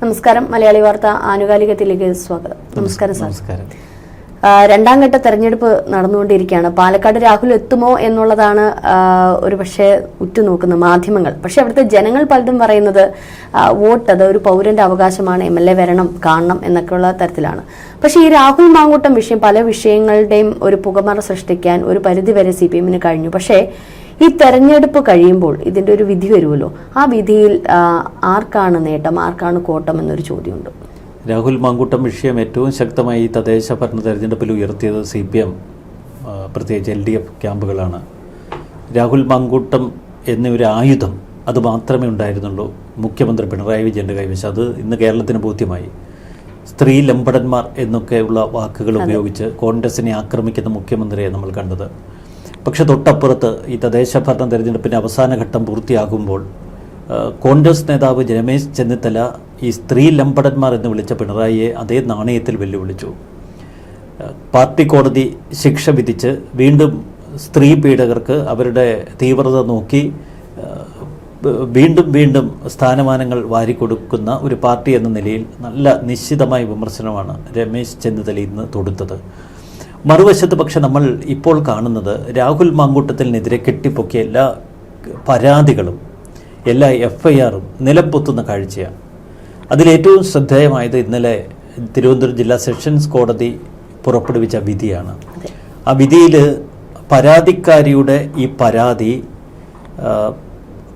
നമസ്കാരം. മലയാളി വാർത്ത ആനുകാലികത്തിലേക്ക് സ്വാഗതം. നമസ്കാരം സാർ. നമസ്കാരം. രണ്ടാം ഘട്ട തെരഞ്ഞെടുപ്പ് നടന്നുകൊണ്ടിരിക്കുകയാണ്. പാലക്കാട് രാഹുൽ എത്തുമോ എന്നുള്ളതാണ് ഒരു പക്ഷേ ഉറ്റുനോക്കുന്ന മാധ്യമങ്ങൾ. പക്ഷെ അവിടുത്തെ ജനങ്ങൾ പലതും പറയുന്നത് വോട്ട് അത് ഒരു പൗരന്റെ അവകാശമാണ്, MLA വരണം, കാണണം എന്നൊക്കെയുള്ള തരത്തിലാണ്. പക്ഷെ ഈ രാഹുൽ മാങ്കൂട്ടം വിഷയം പല വിഷയങ്ങളുടെയും ഒരു പുകമറ സൃഷ്ടിക്കാൻ ഒരു പരിധിവരെ CPM കഴിഞ്ഞു. പക്ഷേ ഈ തെരഞ്ഞെടുപ്പ് കഴിയുമ്പോൾ ഇതിന്റെ ഒരു വിധി വരുമല്ലോ, ആ വിധിയിൽ ആർക്കാണ് നേട്ടം, ആർക്കാണ് കോട്ടം എന്നൊരു ചോദ്യമുണ്ട്. രാഹുൽ മാങ്കൂട്ടം വിഷയം ഏറ്റവും ശക്തമായി ഈ തദ്ദേശ ഭരണ തെരഞ്ഞെടുപ്പിൽ ഉയർത്തിയത് CPM, പ്രത്യേകിച്ച് LDF ക്യാമ്പുകളാണ്. രാഹുൽ മാങ്കൂട്ടം എന്നൊരു ആയുധം അത് മാത്രമേ ഉണ്ടായിരുന്നുള്ളൂ മുഖ്യമന്ത്രി പിണറായി വിജയൻ്റെ കൈവശം. അത് ഇന്ന് കേരളത്തിന് ബോധ്യമായി. സ്ത്രീ ലംബടന്മാർ എന്നൊക്കെയുള്ള വാക്കുകൾ ഉപയോഗിച്ച് കോൺഗ്രസിനെ ആക്രമിക്കുന്ന മുഖ്യമന്ത്രിയെ നമ്മൾ കണ്ടത്. പക്ഷെ തൊട്ടപ്പുറത്ത് ഈ തദ്ദേശ ഭരണ തെരഞ്ഞെടുപ്പിൻ്റെ അവസാന ഘട്ടം പൂർത്തിയാകുമ്പോൾ കോൺഗ്രസ് നേതാവ് രമേശ് ചെന്നിത്തല ഈ സ്ത്രീ ലംബടന്മാർ എന്ന് വിളിച്ച പിണറായിയെ അതേ നാണയത്തിൽ വെല്ലുവിളിച്ചു. പാർട്ടി കോടതി ശിക്ഷ വിധിച്ച് വീണ്ടും സ്ത്രീ പീഡകർക്ക് അവരുടെ തീവ്രത നോക്കി വീണ്ടും വീണ്ടും സ്ഥാനമാനങ്ങൾ വാരിക്കൊടുക്കുന്ന ഒരു പാർട്ടി എന്ന നിലയിൽ നല്ല നിശ്ചിതമായ വിമർശനമാണ് രമേശ് ചെന്നിത്തല ഇന്ന് തൊടുത്തത്. മറുവശത്ത് പക്ഷെ നമ്മൾ ഇപ്പോൾ കാണുന്നത് രാഹുൽ മാങ്കൂട്ടത്തിനെതിരെ കെട്ടിപ്പൊക്കിയ എല്ലാ പരാതികളും, എല്ലാ FIRഉം നിലംപൊത്തുന്ന കാഴ്ചയാണ്. അതിലേറ്റവും ശ്രദ്ധേയമായത് ഇന്നലെ തിരുവനന്തപുരം ജില്ലാ സെഷൻസ് കോടതി പുറപ്പെടുവിച്ച വിധിയാണ്. ആ വിധിയിൽ പരാതിക്കാരിയുടെ ഈ പരാതി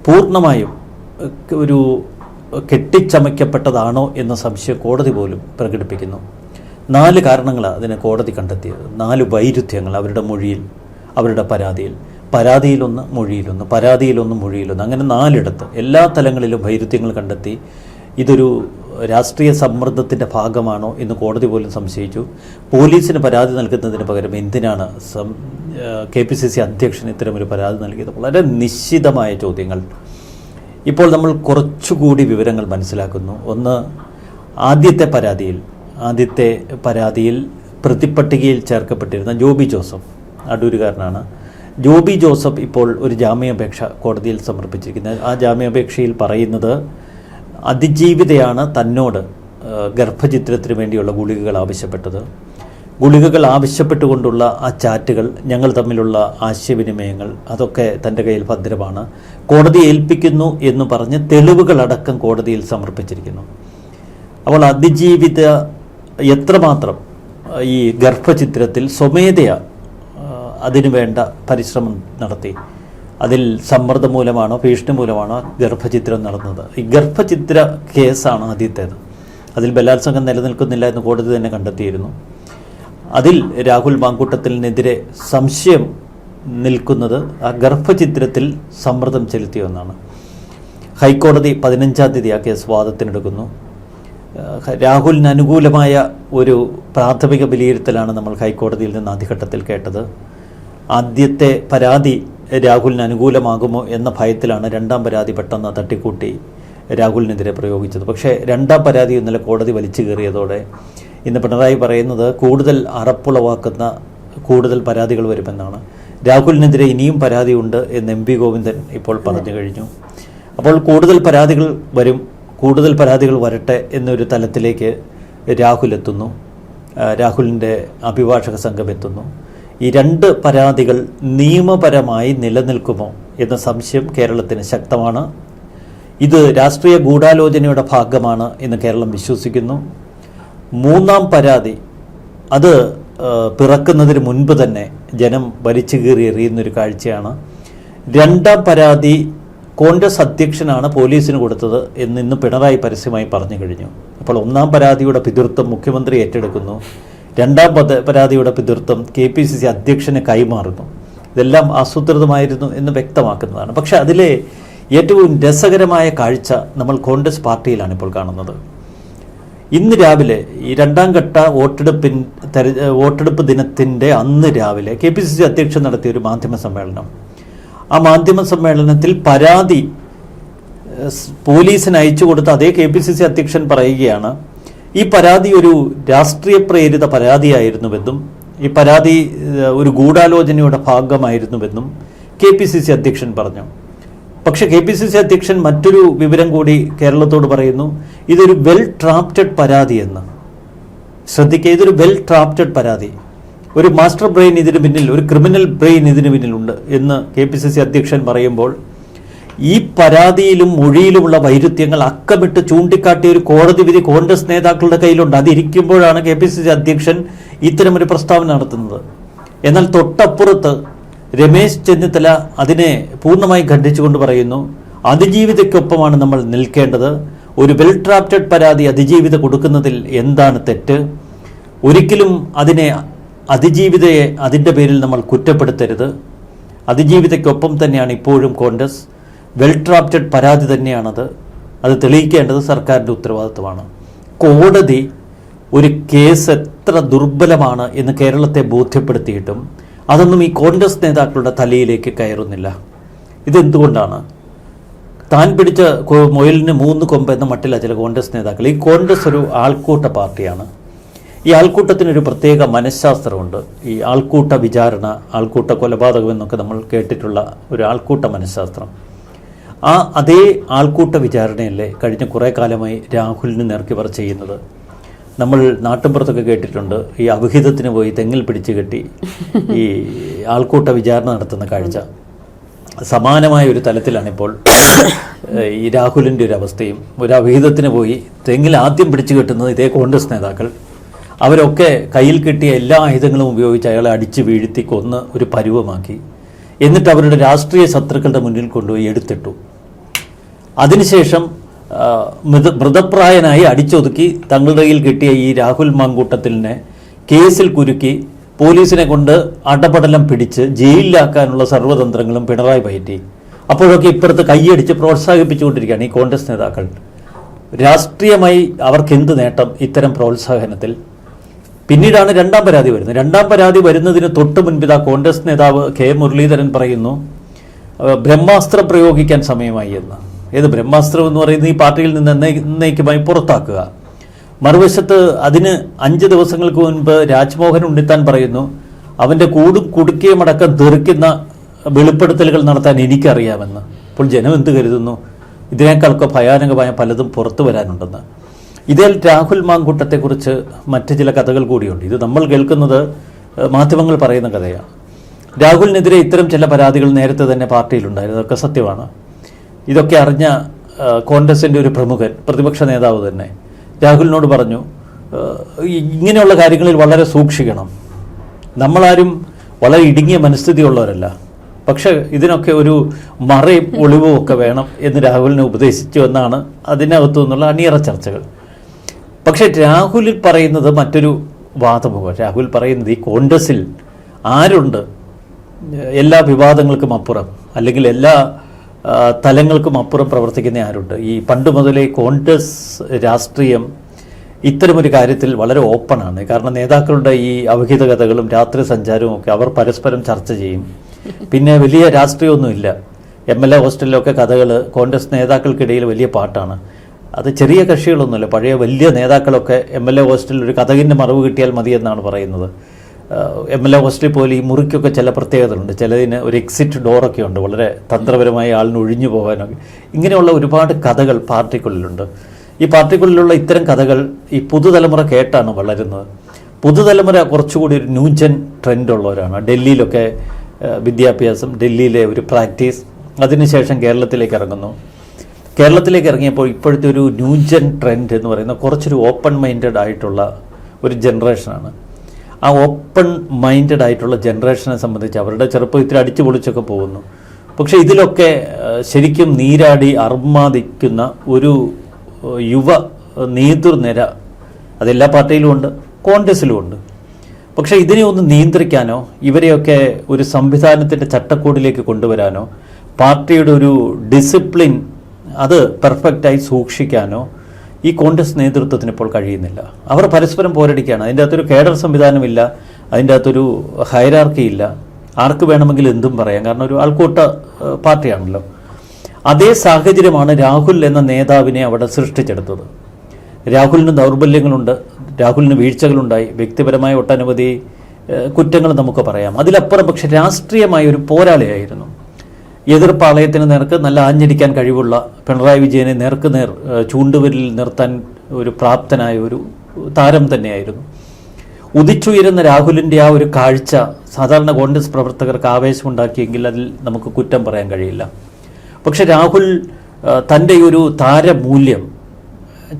പൂർണ്ണമായും ഒരു കെട്ടിച്ചമയ്ക്കപ്പെട്ടതാണോ എന്ന സംശയം കോടതി പോലും പ്രകടിപ്പിക്കുന്നു. 4 കാരണങ്ങളാണ് അതിനെ കോടതി കണ്ടെത്തിയത്. 4 വൈരുദ്ധ്യങ്ങൾ അവരുടെ മൊഴിയിൽ, അവരുടെ പരാതിയിൽ. പരാതിയിലൊന്ന്, മൊഴിയിലൊന്ന്, പരാതിയിലൊന്ന്, മൊഴിയിലൊന്ന്, അങ്ങനെ 4 ഇടത്ത് എല്ലാ തലങ്ങളിലും വൈരുദ്ധ്യങ്ങൾ കണ്ടെത്തി. ഇതൊരു രാഷ്ട്രീയ സമ്മർദ്ദത്തിൻ്റെ ഭാഗമാണോ എന്ന് കോടതി പോലും സംശയിച്ചു. പോലീസിന് പരാതി നൽകുന്നതിന് പകരം എന്തിനാണ് KPCC അധ്യക്ഷന് ഇത്തരമൊരു പരാതി നൽകിയത്? വളരെ നിശ്ചിതമായ ചോദ്യങ്ങൾ. ഇപ്പോൾ നമ്മൾ കുറച്ചുകൂടി വിവരങ്ങൾ മനസ്സിലാക്കുന്നു. ഒന്ന്, ആദ്യത്തെ പരാതിയിൽ പ്രതിപ്പട്ടികയിൽ ചേർക്കപ്പെട്ടിരുന്ന ജോബി ജോസഫ്, അടൂരുകാരനാണ്. ജോബി ജോസഫ് ഇപ്പോൾ ഒരു ജാമ്യാപേക്ഷ കോടതിയിൽ സമർപ്പിച്ചിരിക്കുന്നത്. ആ ജാമ്യാപേക്ഷയിൽ പറയുന്നത് അതിജീവിതയാണ് തന്നോട് ഗർഭചിത്രത്തിന് വേണ്ടിയുള്ള ഗുളികകൾ ആവശ്യപ്പെട്ടത്. ഗുളികകൾ ആവശ്യപ്പെട്ടുകൊണ്ടുള്ള ആ ചാറ്റുകൾ, ഞങ്ങൾ തമ്മിലുള്ള ആശയവിനിമയങ്ങൾ, അതൊക്കെ തൻ്റെ കയ്യിൽ ഭദ്രമാണ്, കോടതി ഏൽപ്പിക്കുന്നു എന്ന് പറഞ്ഞ് തെളിവുകളടക്കം കോടതിയിൽ സമർപ്പിച്ചിരിക്കുന്നു. അപ്പോൾ അതിജീവിത എത്രമാത്രം ഈ ഗർഭചിത്രത്തിൽ സ്വമേധയാ അതിനു വേണ്ട പരിശ്രമം നടത്തി, അതിൽ സമ്മർദ്ദം മൂലമാണോ ഭീഷണി മൂലമാണോ ഗർഭചിത്രം നടന്നത്? ഈ ഗർഭചിത്ര കേസാണ് ആദ്യത്തേത്. അതിൽ ബലാത്സംഗം നിലനിൽക്കുന്നില്ല എന്ന് കോടതി തന്നെ കണ്ടെത്തിയിരുന്നു. അതിൽ രാഹുൽ മാങ്കൂട്ടത്തിനെതിരെ സംശയം നിൽക്കുന്നത് ആ ഗർഭചിത്രത്തിൽ സമ്മർദ്ദം ചെലുത്തിയെന്നാണ്. ഹൈക്കോടതി 15-ാം തീയതി ആ കേസ് വാദത്തിനെടുക്കുന്നു. രാഹുലിന് അനുകൂലമായ ഒരു പ്രാഥമിക വിലയിരുത്തലാണ് നമ്മൾ ഹൈക്കോടതിയിൽ നിന്ന് ആദ്യഘട്ടത്തിൽ കേട്ടത്. ആദ്യത്തെ പരാതി രാഹുലിന് അനുകൂലമാകുമോ എന്ന ഭയത്തിലാണ് 2ാം പരാതി പെട്ടെന്ന് തട്ടിക്കൂട്ടി രാഹുലിനെതിരെ പ്രയോഗിച്ചത്. പക്ഷേ 2ാം പരാതി ഇന്നലെ കോടതി വലിച്ചു കയറിയതോടെ ഇന്ന് പിണറായി പറയുന്നത് കൂടുതൽ അറപ്പുളവാക്കുന്ന കൂടുതൽ പരാതികൾ വരുമെന്നാണ്. രാഹുലിനെതിരെ ഇനിയും പരാതിയുണ്ട് എന്ന് MP ഗോവിന്ദൻ ഇപ്പോൾ പറഞ്ഞു കഴിഞ്ഞു. അപ്പോൾ കൂടുതൽ പരാതികൾ വരും, കൂടുതൽ പരാതികൾ വരട്ടെ എന്നൊരു തലത്തിലേക്ക് രാഹുൽ എത്തുന്നു. രാഹുലിൻ്റെ അഭിഭാഷക സംഘം എത്തുന്നു. ഈ 2 പരാതികൾ നിയമപരമായി നിലനിൽക്കുമോ എന്ന സംശയം കേരളത്തിന് ശക്തമാണ്. ഇത് രാഷ്ട്രീയ ഗൂഢാലോചനയുടെ ഭാഗമാണ് എന്ന് കേരളം വിശ്വസിക്കുന്നു. 3ാം പരാതി അത് പിറക്കുന്നതിന് മുൻപ് തന്നെ ജനം വലിച്ചു കീറി എറിയുന്നൊരു കാഴ്ചയാണ്. 2ാം പരാതി കോൺഗ്രസ് അധ്യക്ഷനാണ് പോലീസിന് കൊടുത്തത് എന്ന് ഇന്ന് പിണറായി പരസ്യമായി പറഞ്ഞു കഴിഞ്ഞു. അപ്പോൾ 1ാം പരാതിയുടെ പിതൃത്വം മുഖ്യമന്ത്രി ഏറ്റെടുക്കുന്നു. 2ാം പരാതിയുടെ പിതൃത്വം KPCC അധ്യക്ഷന് കൈമാറുന്നു. ഇതെല്ലാം ആസൂത്രിതമായിരുന്നു എന്ന് വ്യക്തമാക്കുന്നതാണ്. പക്ഷെ അതിലെ ഏറ്റവും രസകരമായ കാഴ്ച നമ്മൾ കോൺഗ്രസ് പാർട്ടിയിലാണ് ഇപ്പോൾ കാണുന്നത്. ഇന്ന് രാവിലെ ഈ 2ാം ഘട്ട വോട്ടെടുപ്പ് ദിനത്തിൻ്റെ അന്ന് രാവിലെ KPCC അധ്യക്ഷൻ നടത്തിയ ഒരു മാധ്യമ സമ്മേളനം. ആ മാധ്യമ സമ്മേളനത്തിൽ പരാതി പോലീസിന് അയച്ചു കൊടുത്ത അതേ KPCC അധ്യക്ഷൻ പറയുകയാണ്, ഈ പരാതി ഒരു രാഷ്ട്രീയ പ്രേരിത പരാതിയായിരുന്നുവെന്നും ഈ പരാതി ഒരു ഗൂഢാലോചനയുടെ ഭാഗമായിരുന്നുവെന്നും KPCC അധ്യക്ഷൻ പറഞ്ഞു. പക്ഷെ KPCC അധ്യക്ഷൻ മറ്റൊരു വിവരം കൂടി കേരളത്തോട് പറയുന്നു, ഇതൊരു വെൽ ഡ്രാഫ്റ്റഡ് പരാതി എന്ന്. ശ്രദ്ധിക്കുക, ഇതൊരു വെൽ ഡ്രാഫ്റ്റഡ് പരാതി, ഒരു മാസ്റ്റർ ബ്രെയിൻ ഇതിന് പിന്നിൽ, ഒരു ക്രിമിനൽ ബ്രെയിൻ ഇതിന് പിന്നിലുണ്ട് എന്ന് KPCC അധ്യക്ഷൻ പറയുമ്പോൾ, ഈ പരാതിയിലും മൊഴിയിലുമുള്ള വൈരുദ്ധ്യങ്ങൾ അക്കമിട്ട് ചൂണ്ടിക്കാട്ടിയ ഒരു കോടതി വിധി കോൺഗ്രസ് നേതാക്കളുടെ കയ്യിലുണ്ട്. അതിരിക്കുമ്പോഴാണ് KPCC അധ്യക്ഷൻ ഇത്തരമൊരു പ്രസ്താവന നടത്തുന്നത്. എന്നാൽ തൊട്ടപ്പുറത്ത് രമേശ് ചെന്നിത്തല അതിനെ പൂർണ്ണമായി ഖണ്ഡിച്ചുകൊണ്ട് പറയുന്നു, അതിജീവിതയ്ക്കൊപ്പമാണ് നമ്മൾ നിൽക്കേണ്ടത്. ഒരു വെൽ ഡ്രാഫ്റ്റഡ് പരാതി അതിജീവിത കൊടുക്കുന്നതിൽ എന്താണ് തെറ്റ്? ഒരിക്കലും അതിനെ അതിജീവിതയെ അതിൻ്റെ പേരിൽ നമ്മൾ കുറ്റപ്പെടുത്തരുത്. അതിജീവിതയ്ക്കൊപ്പം തന്നെയാണ് ഇപ്പോഴും കോൺഗ്രസ്. വെൽ ഡ്രാഫ്റ്റഡ് പരാതി തന്നെയാണത്. അത് തെളിയിക്കേണ്ടത് സർക്കാരിൻ്റെ ഉത്തരവാദിത്വമാണ്. കോടതി ഒരു കേസ് എത്ര ദുർബലമാണ് എന്ന് കേരളത്തെ ബോധ്യപ്പെടുത്തിയിട്ടും അതൊന്നും ഈ കോൺഗ്രസ് നേതാക്കളുടെ തലയിലേക്ക് കയറുന്നില്ല. ഇതെന്തുകൊണ്ടാണ്? താൻ പിടിച്ച മുയലിന് 3 കൊമ്പ് എന്ന മട്ടില്ല ചില കോൺഗ്രസ് നേതാക്കൾ. ഈ കോൺഗ്രസ് ഒരു ആൾക്കൂട്ട പാർട്ടിയാണ്. ഈ ആൾക്കൂട്ടത്തിനൊരു പ്രത്യേക മനഃശാസ്ത്രമുണ്ട്. ഈ ആൾക്കൂട്ട വിചാരണ, ആൾക്കൂട്ട കൊലപാതകം എന്നൊക്കെ നമ്മൾ കേട്ടിട്ടുള്ള ഒരു ആൾക്കൂട്ട മനഃശാസ്ത്രം. അതേ ആൾക്കൂട്ട വിചാരണയല്ലേ കഴിഞ്ഞ കുറേ കാലമായി രാഹുലിന് നേർക്കിവർ ചെയ്യുന്നത്? നമ്മൾ നാട്ടിൻപുറത്തൊക്കെ കേട്ടിട്ടുണ്ട്, ഈ അവിഹിതത്തിന് പോയി തെങ്ങിൽ പിടിച്ചു കെട്ടി ഈ ആൾക്കൂട്ട വിചാരണ നടത്തുന്ന കാഴ്ച. സമാനമായ ഒരു തലത്തിലാണിപ്പോൾ ഈ രാഹുലിൻ്റെ ഒരു അവസ്ഥയും. ഒരു അവിഹിതത്തിന് പോയി തെങ്ങിൽ ആദ്യം പിടിച്ചു കെട്ടുന്നത് ഇതേ കോൺഗ്രസ് നേതാക്കൾ. അവരൊക്കെ കയ്യിൽ കിട്ടിയ എല്ലാ ആയുധങ്ങളും ഉപയോഗിച്ച് അയാളെ അടിച്ച് വീഴ്ത്തി കൊന്ന് ഒരു പരുവമാക്കി. എന്നിട്ട് അവരുടെ രാഷ്ട്രീയ ശത്രുക്കളുടെ മുന്നിൽ കൊണ്ടുപോയി എടുത്തിട്ടു. അതിനുശേഷം മൃതപ്രായനായി അടിച്ചൊതുക്കി തങ്ങളുടെ കയ്യിൽ കിട്ടിയ ഈ രാഹുൽ മാങ്കൂട്ടത്തിലിനെ കേസിൽ കുരുക്കി പോലീസിനെ കൊണ്ട് അടപടലം പിടിച്ച് ജയിലിലാക്കാനുള്ള സർവ്വതന്ത്രങ്ങളും പിണറായി പയറ്റി. അപ്പോഴൊക്കെ ഇപ്പുറത്ത് കൈയടിച്ച് പ്രോത്സാഹിപ്പിച്ചുകൊണ്ടിരിക്കുകയാണ് ഈ കോൺഗ്രസ് നേതാക്കൾ. രാഷ്ട്രീയമായി അവർക്ക് എന്ത് നേട്ടം ഇത്തരം പ്രോത്സാഹനത്തിൽ? പിന്നീടാണ് രണ്ടാം പരാതി വരുന്നത്. രണ്ടാം പരാതി വരുന്നതിന് തൊട്ട് മുൻപിതാ കോൺഗ്രസ് നേതാവ് K മുരളീധരൻ പറയുന്നു, ബ്രഹ്മാസ്ത്രം പ്രയോഗിക്കാൻ സമയമായി എന്ന്. ഏത് ബ്രഹ്മാസ്ത്രം എന്ന് പറയുന്നത്? ഈ പാർട്ടിയിൽ നിന്ന് എന്നേക്കുമായി പുറത്താക്കുക. മറുവശത്ത് അതിന് 5 ദിവസങ്ങൾക്ക് മുൻപ് രാജ്മോഹൻ ഉണ്ണിത്താൻ പറയുന്നു, അവൻ്റെ കൂടും കുടുക്കിയും അടക്കം തെറിക്കുന്ന വെളിപ്പെടുത്തലുകൾ നടത്താൻ എനിക്കറിയാമെന്ന്. അപ്പോൾ ജനം എന്ത് കരുതുന്നു? ഇതിനേക്കാളൊക്കെ ഭയാനകമായ പലതും പുറത്തു വരാനുണ്ടെന്ന്. ഇതിൽ രാഹുൽ മാങ്കൂട്ടത്തെക്കുറിച്ച് മറ്റ് ചില കഥകൾ കൂടിയുണ്ട്. ഇത് നമ്മൾ കേൾക്കുന്നത് മാധ്യമങ്ങൾ പറയുന്ന കഥയാണ്. രാഹുലിനെതിരെ ഇത്തരം ചില പരാതികൾ നേരത്തെ തന്നെ പാർട്ടിയിലുണ്ടായിരുന്നു. അതൊക്കെ സത്യമാണ്. ഇതൊക്കെ അറിഞ്ഞ കോൺഗ്രസിൻ്റെ ഒരു പ്രമുഖൻ, പ്രതിപക്ഷ നേതാവ് തന്നെ രാഹുലിനോട് പറഞ്ഞു, ഇങ്ങനെയുള്ള കാര്യങ്ങളിൽ വളരെ സൂക്ഷിക്കണം. നമ്മളാരും വളരെ ഇടുങ്ങിയ മനസ്ഥിതിയുള്ളവരല്ല. പക്ഷെ ഇതിനൊക്കെ ഒരു മറയും ഒളിവും ഒക്കെ വേണം എന്ന് രാഹുലിനെ ഉപദേശിച്ചു എന്നാണ് അതിനകത്തു നിന്നുള്ള അണിയറ ചർച്ചകൾ. പക്ഷെ രാഹുലിൽ പറയുന്നത് മറ്റൊരു വാദമുഖം. രാഹുൽ പറയുന്നത് ഈ കോൺഗ്രസിൽ ആരുണ്ട് എല്ലാ വിവാദങ്ങൾക്കും അപ്പുറം, അല്ലെങ്കിൽ എല്ലാ തലങ്ങൾക്കും അപ്പുറം പ്രവർത്തിക്കുന്ന ആരുണ്ട്? ഈ പണ്ട് മുതലേ കോൺഗ്രസ് രാഷ്ട്രീയം ഇത്തരമൊരു കാര്യത്തിൽ വളരെ ഓപ്പണാണ്. കാരണം നേതാക്കളുടെ ഈ അവിഹിത കഥകളും രാത്രി സഞ്ചാരവും ഒക്കെ അവർ പരസ്പരം ചർച്ച ചെയ്യും. പിന്നെ വലിയ രാഷ്ട്രീയമൊന്നുമില്ല. MLA ഹോസ്റ്റലിലൊക്കെ കഥകൾ കോൺഗ്രസ് നേതാക്കൾക്കിടയിൽ വലിയ പാട്ടാണ്. അത് ചെറിയ കക്ഷികളൊന്നുമില്ല. പഴയ വലിയ നേതാക്കളൊക്കെ MLA ഹോസ്റ്റലിൽ ഒരു കഥകിൻ്റെ മറവ് കിട്ടിയാൽ മതിയെന്നാണ് പറയുന്നത്. MLA ഹോസ്റ്റലിൽ പോലെ ഈ മുറിക്കൊക്കെ ചില പ്രത്യേകതകളുണ്ട്. ചിലതിന് ഒരു എക്സിറ്റ് ഡോറൊക്കെ ഉണ്ട്, വളരെ തന്ത്രപരമായി ആളിന് ഒഴിഞ്ഞു പോകാനൊക്കെ. ഇങ്ങനെയുള്ള ഒരുപാട് കഥകൾ പാർട്ടിക്കുള്ളിലുണ്ട്. ഈ പാർട്ടിക്കുള്ളിലുള്ള ഇത്തരം കഥകൾ ഈ പുതുതലമുറ കേട്ടാണ് വളരുന്നത്. പുതുതലമുറ കുറച്ചുകൂടി ഒരു ന്യൂജൻ ട്രെൻഡുള്ളവരാണ്. ഡൽഹിയിലൊക്കെ വിദ്യാഭ്യാസം, ഡൽഹിയിലെ ഒരു പ്രാക്ടീസ്, അതിനുശേഷം കേരളത്തിലേക്ക് ഇറങ്ങുന്നു. കേരളത്തിലേക്ക് ഇറങ്ങിയപ്പോൾ ഇപ്പോഴത്തെ ഒരു ന്യൂജൻ ട്രെൻഡ് എന്ന് പറയുന്നത് കുറച്ചൊരു ഓപ്പൺ മൈൻഡഡ് ആയിട്ടുള്ള ഒരു ജനറേഷനാണ്. ആ ഓപ്പൺ മൈൻഡഡ് ആയിട്ടുള്ള ജനറേഷനെ സംബന്ധിച്ച് അവരുടെ ചെറുപ്പം ഇത്തിരി അടിച്ചു പൊളിച്ചൊക്കെ പോകുന്നു. പക്ഷേ ഇതിലൊക്കെ ശരിക്കും നീരാടി അർമാദിക്കുന്ന ഒരു യുവ നേതൃനിര അതെല്ലാ പാർട്ടിയിലും ഉണ്ട്, കോൺഗ്രസിലും ഉണ്ട്. പക്ഷേ ഇതിനെ ഒന്ന് നിയന്ത്രിക്കാനോ ഇവരെയൊക്കെ ഒരു സംവിധാനത്തിൻ്റെ ചട്ടക്കൂടിലേക്ക് കൊണ്ടുവരാനോ പാർട്ടിയുടെ ഒരു ഡിസിപ്ലിൻ അത് പെർഫെക്റ്റായി സൂക്ഷിക്കാനോ ഈ കോൺഗ്രസ് നേതൃത്വത്തിന് ഇപ്പോൾ കഴിയുന്നില്ല. അവർ പരസ്പരം പോരടിക്കുകയാണ്. അതിൻ്റെ അകത്തൊരു കേഡർ സംവിധാനമില്ല, അതിൻ്റെ അകത്തൊരു ഹൈറാർക്കി ഇല്ല. ആർക്ക് വേണമെങ്കിലും എന്തും പറയാം, കാരണം ഒരു ആൾക്കൂട്ട പാർട്ടിയാണല്ലോ. അതേ സാഹചര്യമാണ് രാഹുൽ എന്ന നേതാവിനെ അവിടെ സൃഷ്ടിച്ചെടുത്തത്. രാഹുലിന് ദൗർബല്യങ്ങളുണ്ട്, രാഹുലിന് വീഴ്ചകളുണ്ടായി, വ്യക്തിപരമായ ഒട്ടനവധി കുറ്റങ്ങൾ നമുക്ക് പറയാം. അതിലപ്പുറം പക്ഷെ രാഷ്ട്രീയമായ ഒരു പോരാളിയായിരുന്നു. എതിർപ്പാളയത്തിന് നേർക്ക് നല്ല ആഞ്ഞടിക്കാൻ കഴിവുള്ള പിണറായി വിജയനെ നേർക്ക് നേർ ചൂണ്ടുവിരലിൽ നിർത്താൻ ഒരു പ്രാപ്തനായ ഒരു താരം തന്നെയായിരുന്നു. ഉദിച്ചുയരുന്ന രാഹുലിൻ്റെ ആ ഒരു കാഴ്ച സാധാരണ കോൺഗ്രസ് പ്രവർത്തകർക്ക് ആവേശമുണ്ടാക്കിയെങ്കിൽ അതിൽ നമുക്ക് കുറ്റം പറയാൻ കഴിയില്ല. പക്ഷെ രാഹുൽ തൻ്റെ ഒരു താരമൂല്യം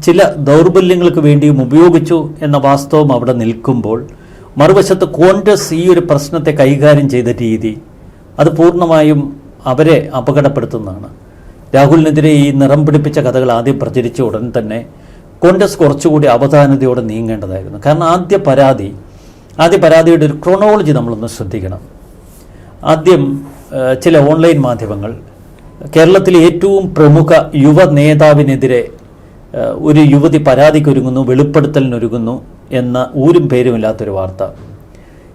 ചില ദൗർബല്യങ്ങൾക്ക് വേണ്ടിയും ഉപയോഗിച്ചു എന്ന വാസ്തവം അവിടെ നിൽക്കുമ്പോൾ, മറുവശത്ത് കോൺഗ്രസ് ഈ ഒരു പ്രശ്നത്തെ കൈകാര്യം ചെയ്ത രീതി അത് പൂർണ്ണമായും അവരെ അപകടപ്പെടുത്തുന്നതാണ്. രാഹുലിനെതിരെ ഈ നിറം പിടിപ്പിച്ച കഥകൾ ആദ്യം പ്രചരിച്ച ഉടൻ തന്നെ കോൺഗ്രസ് കുറച്ചുകൂടി അവധാനതയോടെ നീങ്ങേണ്ടതായിരുന്നു. കാരണം ആദ്യ പരാതിയുടെ ഒരു ക്രോണോളജി നമ്മളൊന്ന് ശ്രദ്ധിക്കണം. ആദ്യം ചില ഓൺലൈൻ മാധ്യമങ്ങൾ കേരളത്തിലെ ഏറ്റവും പ്രമുഖ യുവ നേതാവിനെതിരെ ഒരു യുവതി പരാതിക്കൊരുങ്ങുന്നു, വെളിപ്പെടുത്തലിനൊരുങ്ങുന്നു എന്ന ഊരും പേരുമില്ലാത്തൊരു വാർത്ത.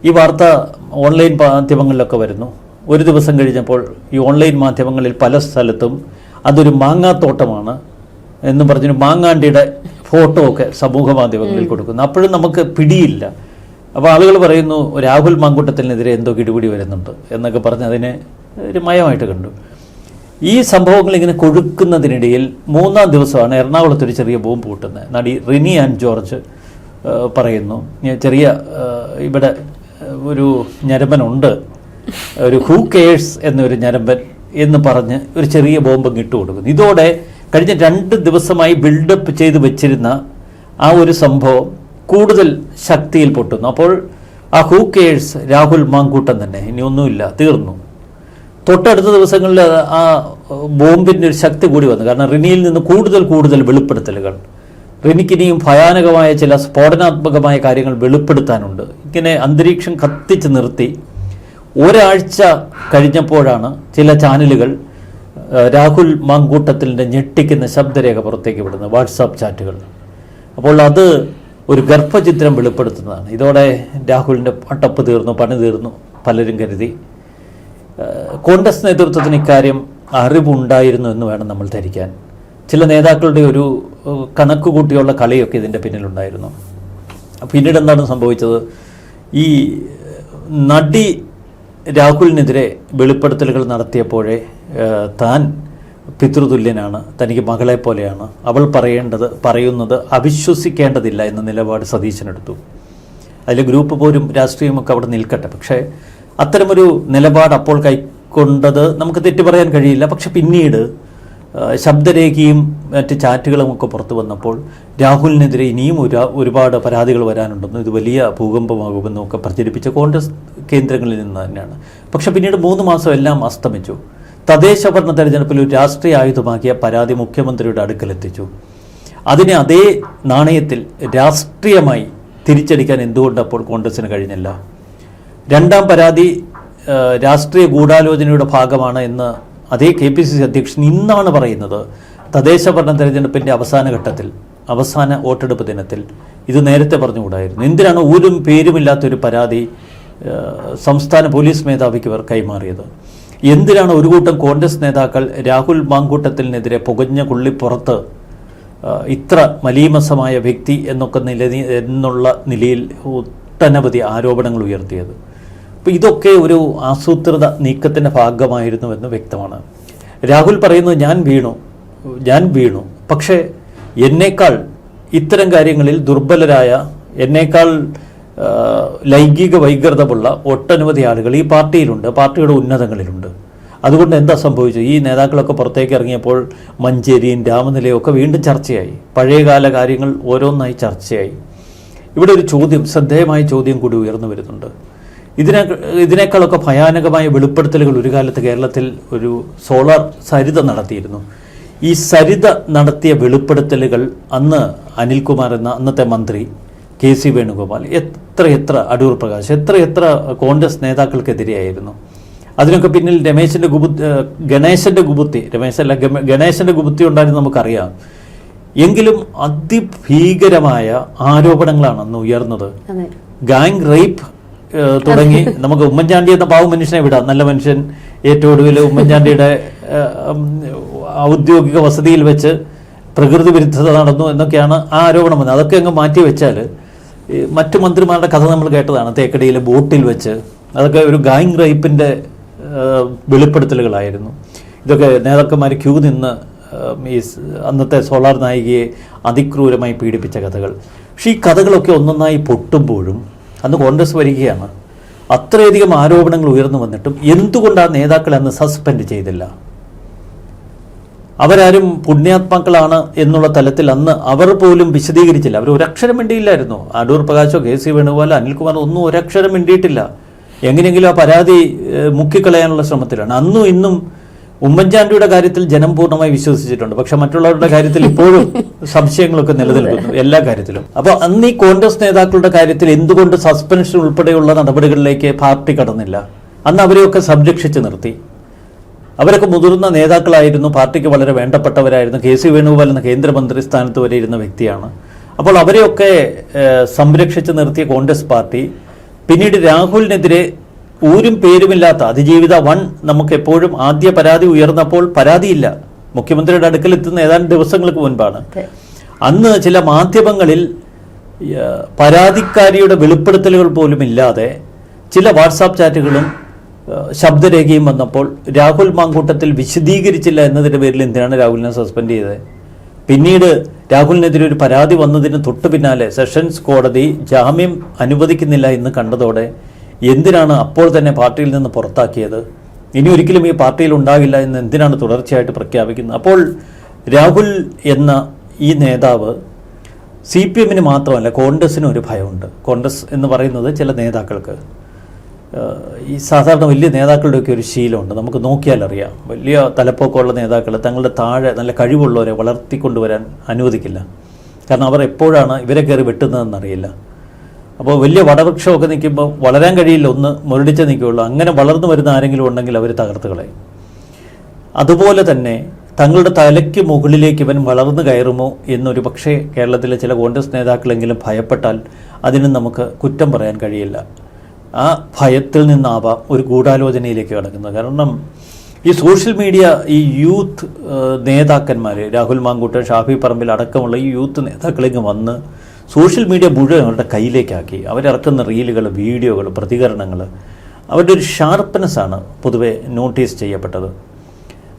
ഈ വാർത്ത ഓൺലൈൻ മാധ്യമങ്ങളിലൊക്കെ വരുന്നു. ഒരു ദിവസം കഴിഞ്ഞപ്പോൾ ഈ ഓൺലൈൻ മാധ്യമങ്ങളിൽ പല സ്ഥലത്തും അതൊരു മാങ്ങാത്തോട്ടമാണ് എന്ന് പറഞ്ഞൊരു മാങ്ങാണ്ടിയുടെ ഫോട്ടോ ഒക്കെ സമൂഹ മാധ്യമങ്ങളിൽ കൊടുക്കുന്നു. അപ്പോഴും നമുക്ക് പിടിയില്ല. അപ്പോൾ ആളുകൾ പറയുന്നു രാഹുൽ മാങ്കൂട്ടത്തിനെതിരെ എന്തോ കിടുപിടി വരുന്നുണ്ട് എന്നൊക്കെ പറഞ്ഞ് അതിനെ ഒരു മയമായിട്ട് കണ്ടു. ഈ സംഭവങ്ങൾ ഇങ്ങനെ കൊഴുക്കുന്നതിനിടയിൽ 3-ാം ദിവസമാണ് എറണാകുളത്തൊരു ചെറിയ ബോംബ് പൊട്ടുന്നത്. നടി റിനി ആൻഡ് ജോർജ് പറയുന്നു, ചെറിയ ഇവിടെ ഒരു ഞരമ്പനുണ്ട്, ഒരു ഹൂ കെയേഴ്സ് എന്നൊരു ഞരമ്പൻ എന്ന് പറഞ്ഞ് ഒരു ചെറിയ ബോംബ് ഇട്ട് കൊടുക്കുന്നു. ഇതോടെ കഴിഞ്ഞ 2 ദിവസമായി ബിൽഡപ്പ് ചെയ്ത് വെച്ചിരുന്ന ആ ഒരു സംഭവം കൂടുതൽ ശക്തിയിൽ പൊട്ടുന്നു. അപ്പോൾ ആ ഹൂ കെയേഴ്സ് രാഹുൽ മാങ്കൂട്ടം തന്നെ, ഇനി ഒന്നുമില്ല, തീർന്നു. തൊട്ടടുത്ത ദിവസങ്ങളിൽ ആ ബോംബിൻ്റെ ഒരു ശക്തി കൂടി വന്നു. കാരണം റിനിയിൽ നിന്ന് കൂടുതൽ വെളിപ്പെടുത്തലുകൾ, റിനിക്കിനിയും ഭയാനകമായ ചില സ്ഫോടനാത്മകമായ കാര്യങ്ങൾ വെളിപ്പെടുത്താനുണ്ട്. ഇങ്ങനെ അന്തരീക്ഷം കത്തിച്ച് നിർത്തി ഒരാഴ്ച കഴിഞ്ഞപ്പോഴാണ് ചില ചാനലുകൾ രാഹുൽ മാങ്കൂട്ടത്തിൻ്റെ ഞെട്ടിക്കുന്ന ശബ്ദരേഖ പുറത്തേക്ക് വിടുന്നത്, വാട്സാപ്പ് ചാറ്റുകൾ. അപ്പോൾ അത് ഒരു ഗർഭചിത്രം വെളിപ്പെടുത്തുന്നതാണ്. ഇതോടെ രാഹുലിൻ്റെ പട്ടപ്പ് തീർന്നു, പണി തീർന്നു പലരും കരുതി. കോൺഗ്രസ് നേതൃത്വത്തിന് ഇക്കാര്യം അറിവുണ്ടായിരുന്നു എന്ന് വേണം നമ്മൾ ധരിക്കാൻ. ചില നേതാക്കളുടെ ഒരു കണക്ക് കൂട്ടിയുള്ള കളിയൊക്കെ ഇതിൻ്റെ പിന്നിലുണ്ടായിരുന്നു. പിന്നീട് എന്താണ് സംഭവിച്ചത്? ഈ നടി രാഹുലിനെതിരെ വെളിപ്പെടുത്തലുകൾ നടത്തിയപ്പോഴേ താൻ പിതൃതുല്യനാണ്, തനിക്ക് മകളെ പോലെയാണ്, അവൾ പറയുന്നത് അവിശ്വസിക്കേണ്ടതില്ല എന്ന നിലപാട് സതീശനെടുത്തു. അതിൽ ഗ്രൂപ്പ് പോരും രാഷ്ട്രീയമൊക്കെ അവിടെ നിൽക്കട്ടെ. പക്ഷേ അത്തരമൊരു നിലപാട് അപ്പോൾ കൈക്കൊണ്ടത് നമുക്ക് തെറ്റു പറയാൻ കഴിയില്ല. പക്ഷെ പിന്നീട് ശബ്ദരേഖയും മറ്റ് ചാറ്റുകളും ഒക്കെ പുറത്തു വന്നപ്പോൾ രാഹുലിനെതിരെ ഇനിയും ഒരുപാട് പരാതികൾ വരാനുണ്ടെന്നും ഇത് വലിയ ഭൂകമ്പമാകുമെന്നും ഒക്കെ പ്രചരിപ്പിച്ച കോൺഗ്രസ് കേന്ദ്രങ്ങളിൽ നിന്ന് തന്നെയാണ്. പക്ഷെ പിന്നീട് 3 മാസം എല്ലാം അസ്തമിച്ചു. തദ്ദേശ ഭരണ തെരഞ്ഞെടുപ്പിൽ ഒരു രാഷ്ട്രീയ ആയുധമാക്കിയ പരാതി മുഖ്യമന്ത്രിയുടെ അടുക്കലെത്തിച്ചു. അതിനെ അതേ നാണയത്തിൽ രാഷ്ട്രീയമായി തിരിച്ചടിക്കാൻ എന്തുകൊണ്ട് അപ്പോൾ കോൺഗ്രസിന് കഴിഞ്ഞില്ല? 2-ാം പരാതി രാഷ്ട്രീയ ഗൂഢാലോചനയുടെ ഭാഗമാണ് എന്ന് അതേ KPCC അധ്യക്ഷൻ ഇന്നാണ് പറയുന്നത്. തദ്ദേശ ഭരണ തെരഞ്ഞെടുപ്പിൻ്റെ അവസാന ഘട്ടത്തിൽ, അവസാന വോട്ടെടുപ്പ് ദിനത്തിൽ ഇത് നേരത്തെ പറഞ്ഞുകൂടായിരുന്നു. എന്തിനാണ് ഊരും പേരുമില്ലാത്തൊരു പരാതി സംസ്ഥാന പോലീസ് മേധാവിക്ക് ഇവർ കൈമാറിയത്? എന്തിനാണ് ഒരു കൂട്ടം കോൺഗ്രസ് നേതാക്കൾ രാഹുൽ മാങ്കൂട്ടത്തിനെതിരെ പുകഞ്ഞ കുള്ളിപ്പുറത്ത് ഇത്ര മലീമസമായ വ്യക്തി എന്നുള്ള നിലയിൽ ഒട്ടനവധി ആരോപണങ്ങൾ ഉയർത്തിയത്? അപ്പോൾ ഇതൊക്കെ ഒരു ആസൂത്രിത നീക്കത്തിൻ്റെ ഭാഗമായിരുന്നുവെന്ന് വ്യക്തമാണ്. രാഹുൽ പറയുന്നു ഞാൻ വീണു, പക്ഷേ എന്നേക്കാൾ ഇത്തരം കാര്യങ്ങളിൽ ദുർബലരായ, എന്നേക്കാൾ ലൈംഗിക വൈകൃതമുള്ള ഒട്ടനവധി ആളുകൾ ഈ പാർട്ടിയിലുണ്ട്, പാർട്ടിയുടെ ഉന്നതങ്ങളിലുണ്ട്. അതുകൊണ്ട് എന്താ സംഭവിച്ചത്? ഈ നേതാക്കളൊക്കെ പുറത്തേക്ക് ഇറങ്ങിയപ്പോൾ മഞ്ചേരിയും രാമനിലയും ഒക്കെ വീണ്ടും ചർച്ചയായി. പഴയകാല കാര്യങ്ങൾ ഓരോന്നായി ചർച്ചയായി. ഇവിടെ ഒരു ചോദ്യം, ശ്രദ്ധേയമായ ചോദ്യം കൂടി ഉയർന്നു വരുന്നുണ്ട്. ഇതിനേക്കാളൊക്കെ ഭയാനകമായ വെളിപ്പെടുത്തലുകൾ ഒരു കാലത്ത് കേരളത്തിൽ ഒരു സോളാർ സരിത നടത്തിയിരുന്നു. ഈ സരിത നടത്തിയ വെളിപ്പെടുത്തലുകൾ അന്ന് അനിൽകുമാർ എന്ന അന്നത്തെ മന്ത്രി, KC വേണുഗോപാൽ, എത്ര അടൂർ പ്രകാശ്, എത്ര കോൺഗ്രസ് നേതാക്കൾക്കെതിരെയായിരുന്നു. അതിനൊക്കെ പിന്നിൽ ഗണേശന്റെ ഗുബുത്തി ഉണ്ടായിരുന്നു നമുക്കറിയാം. എങ്കിലും അതിഭീകരമായ ആരോപണങ്ങളാണ് അന്ന് ഉയർന്നത്. ഗാങ് റേപ്പ് തുടങ്ങി നമുക്ക് ഉമ്മൻചാണ്ടി എന്ന പാവം മനുഷ്യനെ വിടാം. നല്ല മനുഷ്യൻ, ഏറ്റവും ഒടുവിൽ ഉമ്മൻചാണ്ടിയുടെ ഔദ്യോഗിക വസതിയിൽ വെച്ച് പ്രകൃതി വിരുദ്ധത നടന്നു എന്നൊക്കെയാണ് ആ ആരോപണം വന്നത്. അതൊക്കെ അങ്ങ് മാറ്റി വെച്ചാൽ മറ്റു മന്ത്രിമാരുടെ കഥ നമ്മൾ കേട്ടതാണ്. തേക്കടിയിലെ ബോട്ടിൽ വെച്ച്, അതൊക്കെ ഒരു ഗാങ് റേപ്പിൻ്റെ വെളിപ്പെടുത്തലുകളായിരുന്നു. ഇതൊക്കെ നേതാക്കന്മാർ ക്യൂ നിന്ന് ഈ അന്നത്തെ സോളാർ നായികയെ അതിക്രൂരമായി പീഡിപ്പിച്ച കഥകൾ. പക്ഷേ ഈ കഥകളൊക്കെ ഒന്നൊന്നായി പൊട്ടുമ്പോഴും അന്ന് കോൺഗ്രസ് വരികയാണ്. അത്രയധികം ആരോപണങ്ങൾ ഉയർന്നു വന്നിട്ടും എന്തുകൊണ്ട് ആ നേതാക്കളെ അന്ന് സസ്പെൻഡ് ചെയ്തില്ല? അവരാരും പുണ്യാത്മാക്കളാണ് എന്നുള്ള തലത്തിൽ അന്ന് അവർ പോലും വിശദീകരിച്ചില്ല. അവർ ഒരക്ഷരം മിണ്ടിയില്ലായിരുന്നു. അടൂർ പ്രകാശോ KC വേണുഗോപാലോ അനിൽകുമാർ ഒന്നും ഒരക്ഷരം മിണ്ടിയിട്ടില്ല. എങ്ങനെയെങ്കിലും ആ പരാതി മുക്കിക്കളയാനുള്ള ശ്രമത്തിലാണ്. അന്നും ഇന്നും ഉമ്മൻചാണ്ടിയുടെ കാര്യത്തിൽ ജനം പൂർണ്ണമായി വിശ്വസിച്ചിട്ടുണ്ട്. പക്ഷെ മറ്റുള്ളവരുടെ കാര്യത്തിൽ ഇപ്പോഴും സംശയങ്ങളൊക്കെ നിലനിൽക്കുന്നു എല്ലാ കാര്യത്തിലും. അപ്പോൾ അന്ന് ഈ കോൺഗ്രസ് നേതാക്കളുടെ കാര്യത്തിൽ എന്തുകൊണ്ട് സസ്പെൻഷൻ ഉൾപ്പെടെയുള്ള നടപടികളിലേക്ക് പാർട്ടി കടന്നില്ല? അന്ന് അവരെയൊക്കെ സംരക്ഷിച്ച് നിർത്തി. അവരൊക്കെ മുതിർന്ന നേതാക്കളായിരുന്നു, പാർട്ടിക്ക് വളരെ വേണ്ടപ്പെട്ടവരായിരുന്നു. KC വേണുഗോപാൽ എന്ന കേന്ദ്രമന്ത്രി സ്ഥാനത്ത് വരെ ഇരുന്ന വ്യക്തിയാണ്. അപ്പോൾ അവരെയൊക്കെ സംരക്ഷിച്ച് നിർത്തിയ കോൺഗ്രസ് പാർട്ടി പിന്നീട് രാഹുലിനെതിരെ ഊരും പേരുമില്ലാത്ത അതിജീവിത 1 നമുക്ക് എപ്പോഴും ആദ്യ പരാതി ഉയർന്നപ്പോൾ പരാതിയില്ല. മുഖ്യമന്ത്രിയുടെ അടുക്കലെത്തുന്ന ഏതാനും ദിവസങ്ങൾക്ക് മുൻപാണ്. അന്ന് ചില മാധ്യമങ്ങളിൽ പരാതിക്കാരിയുടെ വെളിപ്പെടുത്തലുകൾ പോലും ഇല്ലാതെ ചില വാട്സാപ്പ് ചാറ്റുകളും ശബ്ദരേഖയും വന്നപ്പോൾ രാഹുൽ മാങ്കൂട്ടത്തിൽ വിശദീകരിച്ചില്ല എന്നതിൻ്റെ പേരിൽ എന്തിനാണ് രാഹുലിനെ സസ്പെൻഡ് ചെയ്തത്? പിന്നീട് രാഹുലിനെതിരെ ഒരു പരാതി വന്നതിന് തൊട്ടു പിന്നാലെ സെഷൻസ് കോടതി ജാമ്യം അനുവദിക്കുന്നില്ല എന്ന് കണ്ടതോടെ എന്തിനാണ് അപ്പോൾ തന്നെ പാർട്ടിയിൽ നിന്ന് പുറത്താക്കിയത്? ഇനി ഒരിക്കലും ഈ പാർട്ടിയിൽ ഉണ്ടാകില്ല എന്ന് എന്തിനാണ് തുടർച്ചയായിട്ട് പ്രഖ്യാപിക്കുന്നത്? അപ്പോൾ രാഹുൽ എന്ന ഈ നേതാവ് CPM മാത്രമല്ല കോൺഗ്രസിനും ഒരു ഭയമുണ്ട്. കോൺഗ്രസ് എന്ന് പറയുന്നത് ചില നേതാക്കൾക്ക് ഈ സാധാരണ വലിയ നേതാക്കളുടെയൊക്കെ ഒരു ശീലമുണ്ട്. നമുക്ക് നോക്കിയാൽ അറിയാം. വലിയ തലപ്പൊക്കമുള്ള നേതാക്കൾ തങ്ങളുടെ താഴെ നല്ല കഴിവുള്ളവരെ വളർത്തിക്കൊണ്ടുവരാൻ അനുവദിക്കില്ല. കാരണം അവർ എപ്പോഴാണ് ഇവരെ കയറി വെട്ടുന്നതെന്നറിയില്ല. അപ്പോൾ വലിയ വടവൃക്ഷമൊക്കെ നിൽക്കുമ്പോൾ വളരാൻ കഴിയില്ല, ഒന്ന് മുരടിച്ച് നിൽക്കുകയുള്ളൂ. അങ്ങനെ വളർന്നു വരുന്ന ആരെങ്കിലും ഉണ്ടെങ്കിൽ അവർ തകർത്ത് കളയും. അതുപോലെ തന്നെ തങ്ങളുടെ തലയ്ക്ക് മുകളിലേക്ക് ഇവൻ വളർന്നു കയറുമോ എന്നൊരു പക്ഷേ കേരളത്തിലെ ചില കോൺഗ്രസ് നേതാക്കളെങ്കിലും ഭയപ്പെട്ടാൽ അതിന് നമുക്ക് കുറ്റം പറയാൻ കഴിയില്ല. ആ ഭയത്തിൽ നിന്നാവാം ഒരു ഗൂഢാലോചനയിലേക്ക് കിടക്കുന്നത്. കാരണം ഈ സോഷ്യൽ മീഡിയ ഈ യൂത്ത് നേതാക്കന്മാർ രാഹുൽ മാങ്കൂട്ടൻ, ഷാഫി പറമ്പിൽ അടക്കമുള്ള ഈ യൂത്ത് നേതാക്കളിങ്ങ് വന്ന് സോഷ്യൽ മീഡിയ മുഴുവൻ അവരുടെ കയ്യിലേക്കാക്കി. അവരിറക്കുന്ന റീലുകൾ, വീഡിയോകൾ, പ്രതികരണങ്ങൾ, അവരുടെ ഒരു ഷാർപ്പ്നെസ്സാണ് പൊതുവെ നോട്ടീസ് ചെയ്യപ്പെട്ടത്.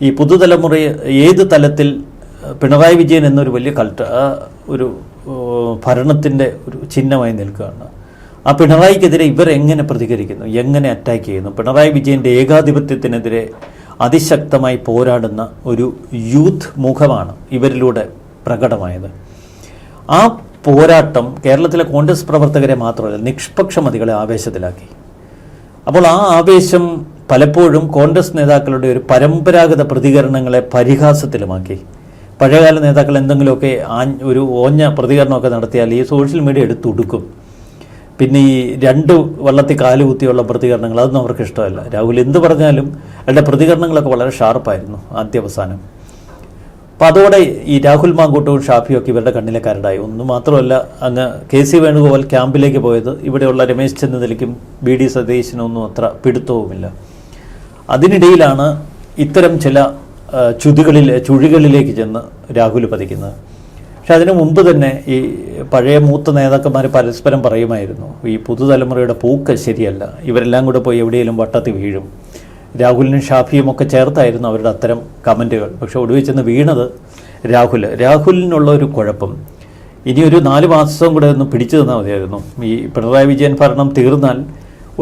ഈ പുതുതലമുറ ഏത് തലത്തിൽ പിണറായി വിജയൻ എന്നൊരു വലിയ ഒരു ഭരണത്തിൻ്റെ ഒരു ചിഹ്നമായി നിൽക്കുകയാണ്. ആ പിണറായിക്കെതിരെ ഇവരെങ്ങനെ പ്രതികരിക്കുന്നു, എങ്ങനെ അറ്റാക്ക് ചെയ്യുന്നു? പിണറായി വിജയൻ്റെ ഏകാധിപത്യത്തിനെതിരെ അതിശക്തമായി പോരാടുന്ന ഒരു യൂത്ത് മുഖമാണ് ഇവരിലൂടെ പ്രകടമായത്. ആ പോരാട്ടം കേരളത്തിലെ കോൺഗ്രസ് പ്രവർത്തകരെ മാത്രമല്ല നിഷ്പക്ഷമതികളെ ആവേശത്തിലാക്കി. അപ്പോൾ ആ ആവേശം പലപ്പോഴും കോൺഗ്രസ് നേതാക്കളുടെ ഒരു പരമ്പരാഗത പ്രതികരണങ്ങളെ പരിഹാസത്തിലുമാക്കി. പഴയകാല നേതാക്കൾ എന്തെങ്കിലുമൊക്കെ ഒരു ഓഞ്ഞ പ്രതികരണമൊക്കെ നടത്തിയാൽ ഈ സോഷ്യൽ മീഡിയ എടുത്തുടുക്കും. പിന്നെ ഈ 2 വള്ളത്തിൽ കാലുകുത്തിയുള്ള പ്രതികരണങ്ങൾ അതൊന്നും അവർക്ക് ഇഷ്ടമല്ല. രാഹുൽ എന്ത് പറഞ്ഞാലും അവരുടെ പ്രതികരണങ്ങളൊക്കെ വളരെ ഷാർപ്പായിരുന്നു ആദ്യാവസാനം. അപ്പോൾ അതോടെ ഈ രാഹുൽ മാങ്കൂട്ടവും ഷാഫിയും ഒക്കെ ഇവരുടെ കണ്ണിലെ കരടായി. ഒന്നും മാത്രമല്ല, അങ്ങ് KC വേണുഗോപാൽ ക്യാമ്പിലേക്ക് പോയത് ഇവിടെയുള്ള രമേശ് ചെന്നിത്തലയ്ക്കും BD സതീശനൊന്നും അത്ര പിടുത്തവുമില്ല. അതിനിടയിലാണ് ഇത്തരം ചില ചുഴികളിലേക്ക് ചെന്ന് രാഹുൽ പതിക്കുന്നത്. പക്ഷെ അതിനു മുമ്പ് തന്നെ ഈ പഴയ മൂത്ത നേതാക്കന്മാർ പരസ്പരം പറയുമായിരുന്നു, ഈ പുതുതലമുറയുടെ പൂക്ക് ശരിയല്ല, ഇവരെല്ലാം കൂടെ പോയി എവിടെയെങ്കിലും വട്ടത്തിൽ വീഴും. രാഹുലിനും ഷാഫിയും ഒക്കെ ചേർത്തായിരുന്നു അവരുടെ അത്തരം കമൻറ്റുകൾ. പക്ഷെ ഒടുവിൽ ചെന്ന് വീണത് രാഹുലിനുള്ള ഒരു കുഴപ്പം, ഇനി ഒരു 4 മാസം കൂടെ ഒന്ന് പിടിച്ചു തന്നാൽ മതിയായിരുന്നു. ഈ പിണറായി വിജയൻ ഭരണം തീർന്നാൽ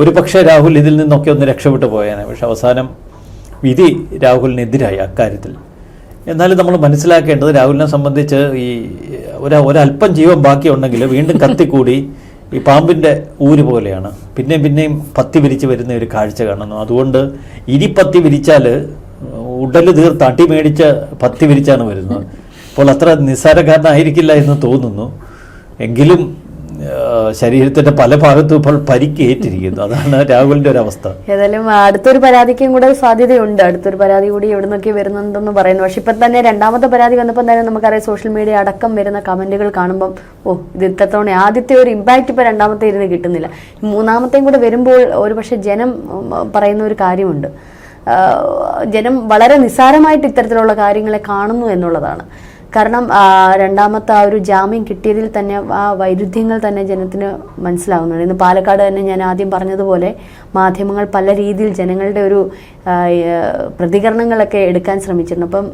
ഒരു പക്ഷേ രാഹുൽ ഇതിൽ നിന്നൊക്കെ ഒന്ന് രക്ഷപ്പെട്ടു പോയേനെ. പക്ഷെ അവസാനം വിധി രാഹുലിനെതിരായി അക്കാര്യത്തിൽ. എന്നാലും നമ്മൾ മനസ്സിലാക്കേണ്ടത് രാഹുലിനെ സംബന്ധിച്ച് ഈ ഒരല്പം ജീവൻ ബാക്കിയുണ്ടെങ്കിൽ വീണ്ടും കത്തിക്കൂടി ഈ പാമ്പിൻ്റെ ഊര് പോലെയാണ് പിന്നെയും പത്തി വിരിച്ച് വരുന്ന ഒരു കാഴ്ച കാണുന്നു. അതുകൊണ്ട് ഇനി പത്തി വിരിച്ചാൽ ഉടല് തീർത്ത് അടി മേടിച്ച് പത്തി വിരിച്ചാണ് വരുന്നത്. അപ്പോൾ അത്ര നിസ്സാരക്കാരനായിരിക്കില്ല എന്ന് തോന്നുന്നു. എങ്കിലും ശരീരത്തിന്റെ പല ഭാഗത്തും ഇപ്പോൾ പരിക്കേറ്റിരിക്കുന്നു. അതാണ് രാഹുലിന്റെ ഒരു അവസ്ഥ. ഏതായാലും അടുത്തൊരു പരാതിക്കും കൂടെ സാധ്യതയുണ്ട്. അടുത്തൊരു പരാതി കൂടി എവിടെ നിന്നൊക്കെ വരുന്നുണ്ടെന്ന് പറയുന്നു. പക്ഷെ ഇപ്പം തന്നെ 2ാമത്തെ പരാതി വന്നപ്പോൾ തന്നെ നമുക്കറിയാം, സോഷ്യൽ മീഡിയ അടക്കം വരുന്ന കമന്റുകൾ കാണുമ്പം ഇത് ഇത്രത്തോടെ ആദ്യത്തെ ഒരു ഇമ്പാക്റ്റ് ഇപ്പം 2ാമത്തെ ഇരുന്ന് കിട്ടുന്നില്ല. 3ാമത്തെയും കൂടെ വരുമ്പോൾ ഒരു പക്ഷെ ജനം പറയുന്ന ഒരു കാര്യമുണ്ട്. ജനം വളരെ നിസ്സാരമായിട്ട് ഇത്തരത്തിലുള്ള കാര്യങ്ങളെ കാണുന്നു എന്നുള്ളതാണ്. കാരണം രണ്ടാമത്തെ ആ ഒരു ജാമ്യം കിട്ടിയതിൽ തന്നെ ആ വൈരുദ്ധ്യങ്ങൾ തന്നെ ജനത്തിന് മനസ്സിലാവുന്നുണ്ട്. ഇന്ന് പാലക്കാട് തന്നെ ഞാൻ ആദ്യം പറഞ്ഞതുപോലെ മാധ്യമങ്ങൾ പല രീതിയിൽ ജനങ്ങളുടെ ഒരു പ്രതികരണങ്ങളൊക്കെ എടുക്കാൻ ശ്രമിച്ചിരുന്നു. അപ്പം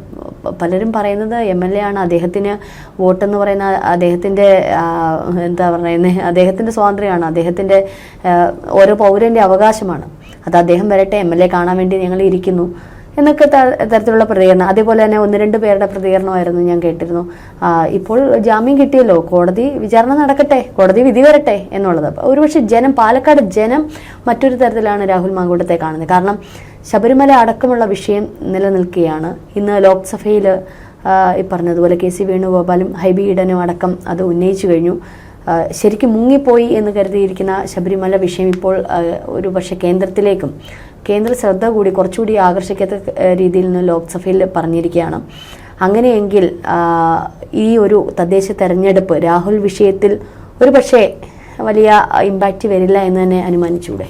പലരും പറയുന്നത് MLA ആണ്, അദ്ദേഹത്തിന് വോട്ടെന്ന് പറയുന്ന അദ്ദേഹത്തിൻ്റെ എന്താ പറയുന്നത്, അദ്ദേഹത്തിൻ്റെ സ്വാതന്ത്ര്യമാണ്, അദ്ദേഹത്തിൻ്റെ ഓരോ പൗരൻ്റെ അവകാശമാണ്, അത് അദ്ദേഹം വരട്ടെ, MLA കാണാൻ വേണ്ടി ഞങ്ങൾ ഇരിക്കുന്നു എന്നൊക്കെ തരത്തിലുള്ള പ്രതികരണം. അതേപോലെ തന്നെ 1-2 പേരുടെ പ്രതികരണമായിരുന്നു ഞാൻ കേട്ടിരുന്നു. ഇപ്പോൾ ജാമ്യം കിട്ടിയല്ലോ, കോടതി വിചാരണ നടക്കട്ടെ, കോടതി വിധി വരട്ടെ എന്നുള്ളത്. ഒരുപക്ഷെ പാലക്കാട് ജനം മറ്റൊരു തരത്തിലാണ് രാഹുൽ മാങ്കൂട്ടത്തെ കാണുന്നത്. കാരണം ശബരിമല അടക്കമുള്ള വിഷയം നിലനിൽക്കുകയാണ്. ഇന്ന് ലോക്സഭയിൽ ഈ പറഞ്ഞതുപോലെ KC വേണുഗോപാലും ഹൈബി ഈഡനും അടക്കം അത് ഉന്നയിച്ചു കഴിഞ്ഞു. ശരിക്കും മുങ്ങിപ്പോയി എന്ന് കരുതിയിരിക്കുന്ന ശബരിമല വിഷയം ഇപ്പോൾ ഒരു പക്ഷേ കേന്ദ്ര ശ്രദ്ധ കൂടി കുറച്ചുകൂടി ആകർഷിക്കാത്ത രീതിയിൽ നിന്ന് ലോക്സഭയിൽ പറഞ്ഞിരിക്കുകയാണ്. അങ്ങനെയെങ്കിൽ ഈ ഒരു തദ്ദേശ തെരഞ്ഞെടുപ്പ് രാഹുൽ വിഷയത്തിൽ ഒരു പക്ഷേ വലിയ ഇമ്പാക്റ്റ് വരില്ല എന്ന് തന്നെ അനുമാനിച്ചൂടെ?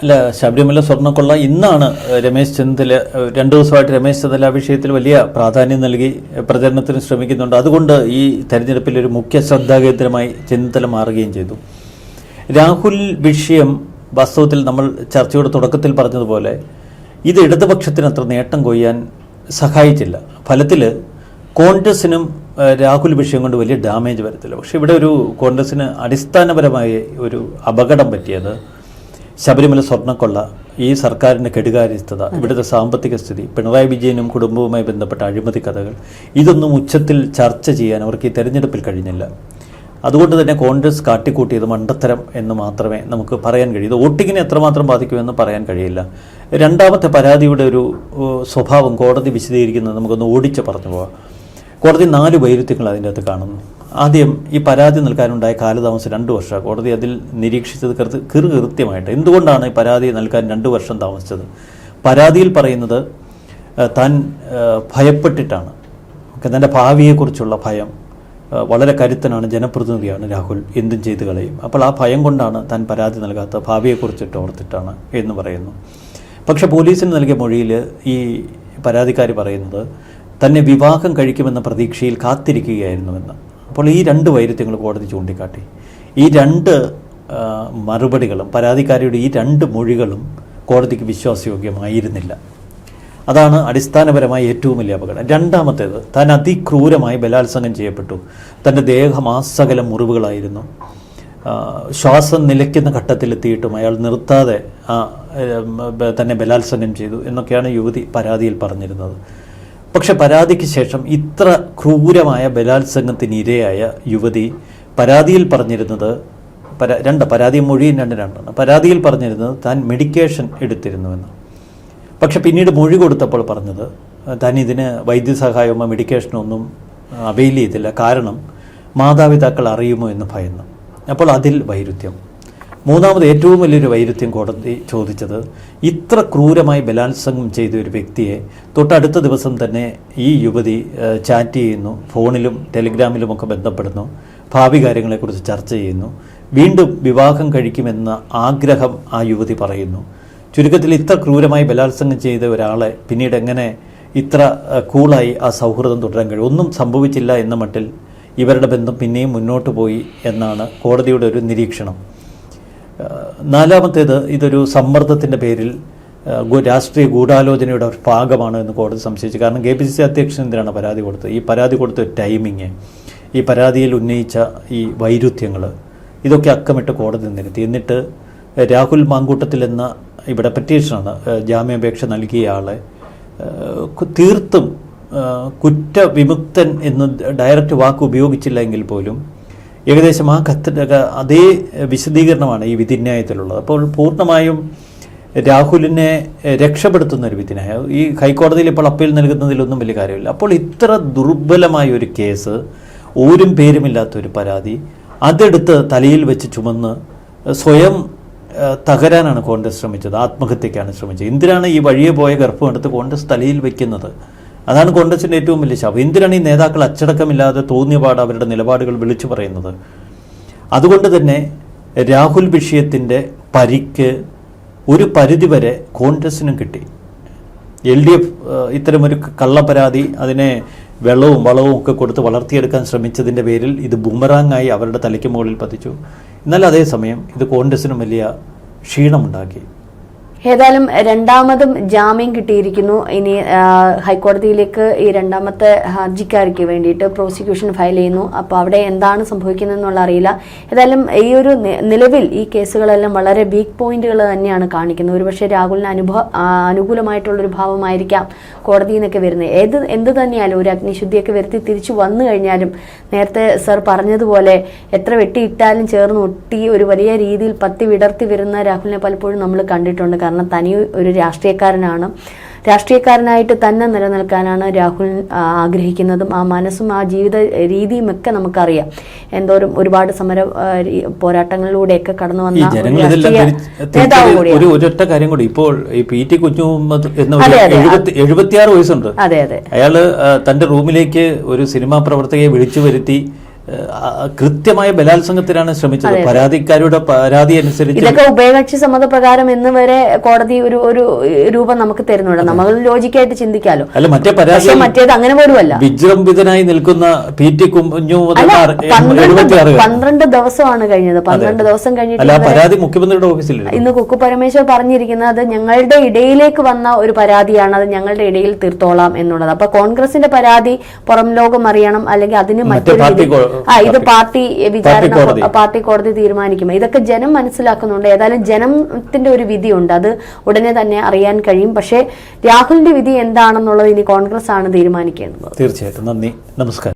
അല്ല, ശബരിമല സ്വർണ്ണക്കൊള്ള ഇന്നാണ് രമേശ് ചെന്നിത്തല 2 ദിവസമായിട്ട് രമേശ് ചെന്നിത്തല വിഷയത്തിൽ വലിയ പ്രാധാന്യം നൽകി പ്രചരണത്തിന് ശ്രമിക്കുന്നുണ്ട്. അതുകൊണ്ട് ഈ തെരഞ്ഞെടുപ്പിൽ ഒരു മുഖ്യ ശ്രദ്ധാകേന്ദ്രമായി ചെന്നിത്തല മാറുകയും ചെയ്തു. രാഹുൽ വിഷയം വാസ്തവത്തിൽ നമ്മൾ ചർച്ചയുടെ തുടക്കത്തിൽ പറഞ്ഞതുപോലെ ഇത് ഇടതുപക്ഷത്തിന് അത്ര നേട്ടം കൊയ്യാൻ സഹായിച്ചില്ല. ഫലത്തിൽ കോൺഗ്രസിനും രാഹുൽ വിഷയം കൊണ്ട് വലിയ ഡാമേജ് വരത്തില്ല. പക്ഷെ ഇവിടെ ഒരു കോൺഗ്രസിന് അടിസ്ഥാനപരമായ ഒരു അപകടം പറ്റിയത് ശബരിമല സ്വർണ്ണക്കൊള്ള, ഈ സർക്കാരിൻ്റെ കെടുകാര്യസ്ഥത, ഇവിടുത്തെ സാമ്പത്തിക സ്ഥിതി, പിണറായി വിജയനും കുടുംബവുമായി ബന്ധപ്പെട്ട അഴിമതി കഥകൾ, ഇതൊന്നും ഉച്ചത്തിൽ ചർച്ച ചെയ്യാൻ അവർക്ക് ഈ തെരഞ്ഞെടുപ്പിൽ കഴിഞ്ഞില്ല. അതുകൊണ്ട് തന്നെ കോൺഗ്രസ് കാട്ടിക്കൂട്ടിയത് മണ്ടത്തരം എന്ന് മാത്രമേ നമുക്ക് പറയാൻ കഴിയൂ. ഇത് വോട്ടിങ്ങിനെ എത്രമാത്രം ബാധിക്കുമെന്ന് പറയാൻ കഴിയില്ല. രണ്ടാമത്തെ പരാതിയുടെ ഒരു സ്വഭാവം കോടതി വിശദീകരിക്കുന്നത് നമുക്കൊന്ന് ഓടിച്ച് പറഞ്ഞു പോകാം. കോടതി 4 വൈരുദ്ധ്യങ്ങൾ അതിൻ്റെ അകത്ത് കാണുന്നു. ആദ്യം ഈ പരാതി നൽകാനുണ്ടായ കാലതാമസം 2 വർഷം. കോടതി അതിൽ നിരീക്ഷിച്ചത് കൃത്യമായിട്ട് എന്തുകൊണ്ടാണ് ഈ പരാതി നൽകാൻ 2 വർഷം താമസിച്ചത്? പരാതിയിൽ പറയുന്നത് താൻ ഭയപ്പെട്ടിട്ടാണ്, തൻ്റെ ഭാവിയെക്കുറിച്ചുള്ള ഭയം. വളരെ കരുത്തനാണ്, ജനപ്രതിനിധിയാണ് രാഹുൽ, എന്തും ചെയ്തു കളയും. അപ്പോൾ ആ ഭയം കൊണ്ടാണ് താൻ പരാതി നൽകാത്ത, ഭാവിയെക്കുറിച്ചിട്ട് ഓർത്തിട്ടാണ് എന്ന് പറയുന്നു. പക്ഷെ പോലീസിന് നൽകിയ മൊഴിയിൽ ഈ പരാതിക്കാരി പറയുന്നത് തന്നെ വിവാഹം കഴിക്കുമെന്ന പ്രതീക്ഷയിൽ കാത്തിരിക്കുകയായിരുന്നുവെന്ന്. അപ്പോൾ ഈ 2 വൈരുദ്ധ്യങ്ങൾ കോടതി ചൂണ്ടിക്കാട്ടി. ഈ 2 മറുപടികളും പരാതിക്കാരിയുടെ ഈ 2 മൊഴികളും കോടതിക്ക് വിശ്വാസയോഗ്യമായിരുന്നില്ല. അതാണ് അടിസ്ഥാനപരമായി ഏറ്റവും വലിയ അപകടം. രണ്ടാമത്തേത്, താൻ അതിക്രൂരമായി ബലാത്സംഗം ചെയ്യപ്പെട്ടു. തൻ്റെ ദേഹമാസകലം മുറിവുകളായിരുന്നു. ശ്വാസം നിലയ്ക്കുന്ന ഘട്ടത്തിലെത്തിയിട്ടും അയാൾ നിർത്താതെ തന്നെ ബലാത്സംഗം ചെയ്തു എന്നൊക്കെയാണ് യുവതി പരാതിയിൽ പറഞ്ഞിരുന്നത്. പക്ഷെ പരാതിക്ക് ശേഷം ഇത്ര ക്രൂരമായ ബലാത്സംഗത്തിന് ഇരയായ യുവതി പരാതിയിൽ പറഞ്ഞിരുന്നത്, പരാതി മൊഴിയും 2 പരാതിയിൽ പറഞ്ഞിരുന്നത് താൻ മെഡിക്കേഷൻ എടുത്തിരുന്നുവെന്ന്. പക്ഷെ പിന്നീട് മൊഴി കൊടുത്തപ്പോൾ പറഞ്ഞത് താൻ ഇതിന് വൈദ്യസഹായമോ മെഡിക്കേഷനോ ഒന്നും അവൈൽ ചെയ്തില്ല, കാരണം മാതാപിതാക്കൾ അറിയുമോ എന്ന് ഭയന്നു. അപ്പോൾ അതിൽ വൈരുദ്ധ്യം. മൂന്നാമത് ഏറ്റവും വലിയൊരു വൈരുദ്ധ്യം കോടതി ചോദിച്ചത്, ഇത്ര ക്രൂരമായി ബലാത്സംഗം ചെയ്ത ഒരു വ്യക്തിയെ തൊട്ടടുത്ത ദിവസം തന്നെ ഈ യുവതി ചാറ്റ് ചെയ്യുന്നു, ഫോണിലും ടെലിഗ്രാമിലുമൊക്കെ ബന്ധപ്പെടുന്നു, ഭാവി കാര്യങ്ങളെക്കുറിച്ച് ചർച്ച ചെയ്യുന്നു, വീണ്ടും വിവാഹം കഴിക്കുമെന്ന ആഗ്രഹം ആ യുവതി പറയുന്നു. ചുരുക്കത്തിൽ ഇത്ര ക്രൂരമായി ബലാത്സംഗം ചെയ്ത ഒരാളെ പിന്നീട് എങ്ങനെ ഇത്ര കൂളായി ആ സൗഹൃദം തുടരാൻ കഴിയും? ഒന്നും സംഭവിച്ചില്ല എന്ന മട്ടിൽ ഇവരുടെ ബന്ധം പിന്നെയും മുന്നോട്ട് പോയി എന്നാണ് കോടതിയുടെ ഒരു നിരീക്ഷണം. നാലാമത്തേത്, ഇതൊരു സമ്മർദ്ദത്തിൻ്റെ പേരിൽ രാഷ്ട്രീയ ഗൂഢാലോചനയുടെ ഒരു ഭാഗമാണ് എന്ന് കോടതി സംശയിച്ചു. കാരണം KPCC അധ്യക്ഷൻ എന്തിനാണ് പരാതി കൊടുത്തത്? ഈ പരാതി കൊടുത്ത ടൈമിങ്, ഈ പരാതിയിൽ ഉന്നയിച്ച ഈ വൈരുദ്ധ്യങ്ങൾ, ഇതൊക്കെ അക്കമിട്ട് കോടതി നിരത്തി. എന്നിട്ട് രാഹുൽ മാങ്കൂട്ടത്തിൽ എന്ന ഇവിടെ പെറ്റീഷനാണ് ജാമ്യാപേക്ഷ നൽകിയ ആളെ തീർത്തും കുറ്റവിമുക്തൻ എന്ന് ഡയറക്റ്റ് വാക്ക് ഉപയോഗിച്ചില്ല എങ്കിൽ പോലും ഏകദേശം ആ അതേ വിശദീകരണമാണ് ഈ വിധിന്യായത്തിലുള്ളത്. അപ്പോൾ പൂർണ്ണമായും രാഹുലിനെ രക്ഷപ്പെടുത്തുന്ന ഒരു വിധിന്യായം. ഈ ഹൈക്കോടതിയിൽ ഇപ്പോൾ അപ്പീൽ നൽകുന്നതിലൊന്നും വലിയ കാര്യമില്ല. അപ്പോൾ ഇത്ര ദുർബലമായ ഒരു കേസ്, ഊരും പേരുമില്ലാത്തൊരു പരാതി, അതെടുത്ത് തലയിൽ വെച്ച് ചുമന്ന് സ്വയം തകരാനാണ് കോൺഗ്രസ് ശ്രമിച്ചത്, ആത്മഹത്യക്കാണ് ശ്രമിച്ചത്. എന്തിനാണ് ഈ വഴിയെ പോയ ഗർഭം എടുത്ത് കോൺഗ്രസ് തലയിൽ വയ്ക്കുന്നത്? അതാണ് കോൺഗ്രസിൻ്റെ ഏറ്റവും വലിയ ശാപം. എന്തിനാണ് ഈ നേതാക്കൾ അച്ചടക്കമില്ലാതെ തോന്നിയപാട് അവരുടെ നിലപാടുകൾ വിളിച്ചു പറയുന്നത്? അതുകൊണ്ട് തന്നെ രാഹുൽ വിഷയത്തിൻ്റെ പരിക്ക് ഒരു പരിധിവരെ കോൺഗ്രസിനും കിട്ടി. LDF ഇത്തരമൊരു കള്ളപ്പരാതി, അതിനെ വെള്ളവും വളവും ഒക്കെ കൊടുത്ത് വളർത്തിയെടുക്കാൻ ശ്രമിച്ചതിൻ്റെ പേരിൽ ഇത് ബൂമറാങ്ങായി അവരുടെ തലയ്ക്ക് മുകളിൽ പതിച്ചു. എന്നാൽ അതേസമയം ഇത് കോൺഗ്രസിനും വലിയ ക്ഷീണമുണ്ടാക്കി. ഏതായാലും രണ്ടാമതും ജാമ്യം കിട്ടിയിരിക്കുന്നു. ഇനി ഹൈക്കോടതിയിലേക്ക് ഈ രണ്ടാമത്തെ ഹർജിക്കാർക്ക് വേണ്ടിയിട്ട് പ്രോസിക്യൂഷൻ ഫയൽ ചെയ്യുന്നു. അപ്പോൾ അവിടെ എന്താണ് സംഭവിക്കുന്നതെന്നുള്ള അറിയില്ല. ഏതായാലും ഈ ഒരു നിലവിൽ ഈ കേസുകളെല്ലാം വളരെ വീക്ക് പോയിന്റുകൾ തന്നെയാണ് കാണിക്കുന്നത്. ഒരുപക്ഷെ രാഹുലിന് അനുകൂലമായിട്ടുള്ളൊരു ഭാവമായിരിക്കാം കോടതിയിൽ നിന്നൊക്കെ വരുന്നത്. എന്ത് തന്നെയാലും ഒരു അഗ്നിശുദ്ധിയൊക്കെ വരുത്തി തിരിച്ചു വന്നു കഴിഞ്ഞാലും നേരത്തെ സർ പറഞ്ഞതുപോലെ എത്ര വെട്ടിയിട്ടാലും ചേർന്ന് ഒട്ടി ഒരു വലിയ രീതിയിൽ പത്തി വിടർത്തി വരുന്ന രാഹുലിനെ പലപ്പോഴും നമ്മൾ കണ്ടിട്ടുണ്ട്. കാരണം തനി ഒരു രാഷ്ട്രീയക്കാരനായിട്ട് തന്നെ നിലനിൽക്കാനാണ് രാഹുൽ ആഗ്രഹിക്കുന്നതും ആ മനസ്സും ആ ജീവിത രീതിയും ഒക്കെ നമുക്കറിയാം. എന്തോരം ഒരുപാട് സമര പോരാട്ടങ്ങളിലൂടെയൊക്കെ കടന്നു വന്ന നേതാവ് കൂടിയാണ്. ഒരൊറ്റ കാര്യം കൂടി, ഇപ്പോൾ ഈ പി.ടി. കുഞ്ഞുമുഹമ്മദ് എന്ന 76 വയസ്സുണ്ട്. അതെ അതെ, അയാള് തന്റെ റൂമിലേക്ക് ഒരു സിനിമാ പ്രവർത്തകയെ വിളിച്ചു വരുത്തി കൃത്യമായ ബലാത്സംഗത്തിനാണ് ശ്രമിച്ചത്. പരാതിക്കാരുടെ പരാതി അനുസരിച്ച് ഇതൊക്കെ ഉഭയകക്ഷി സമ്മതപ്രകാരം എന്ന് വരെ കോടതി ഒരു രൂപം നമുക്ക് തരുന്നുണ്ട്. നമ്മൾ ലോജിക്കായിട്ട് ചിന്തിക്കാലോ. അല്ല, മറ്റേത് അങ്ങനെ പോലുമല്ല. വിജൃംഭിതനായി നിൽക്കുന്ന പി.ടി. കുഞ്ഞുമുഹമ്മദ് 12 ദിവസമാണ് കഴിഞ്ഞത്. 12 ദിവസം കഴിഞ്ഞിട്ട് പരാതി മുഖ്യമന്ത്രിയുടെ ഓഫീസിൽ ഇന്ന് കുക്കു പരമേശ്വർ പറഞ്ഞിരിക്കുന്നത് അത് ഞങ്ങളുടെ ഇടയിലേക്ക് വന്ന ഒരു പരാതിയാണ്, അത് ഞങ്ങളുടെ ഇടയിൽ തീർത്തോളാം എന്നുള്ളത്. അപ്പൊ കോൺഗ്രസിന്റെ പരാതി പുറം ലോകം അറിയണം, അല്ലെങ്കിൽ അതിന് മറ്റൊരു ഇത് പാർട്ടി വിചാരണ പാർട്ടി കോടതി തീരുമാനിക്കും. ഇതൊക്കെ ജനം മനസ്സിലാക്കുന്നുണ്ട്. ഏതായാലും ജനത്തിന്റെ ഒരു വിധിയുണ്ട്, അത് ഉടനെ തന്നെ അറിയാൻ കഴിയും. പക്ഷേ രാഹുലിന്റെ വിധി എന്താണെന്നുള്ളത് ഇനി കോൺഗ്രസ് ആണ് തീരുമാനിക്കേണ്ടത്. തീർച്ചയായിട്ടും. നന്ദി, നമസ്കാരം.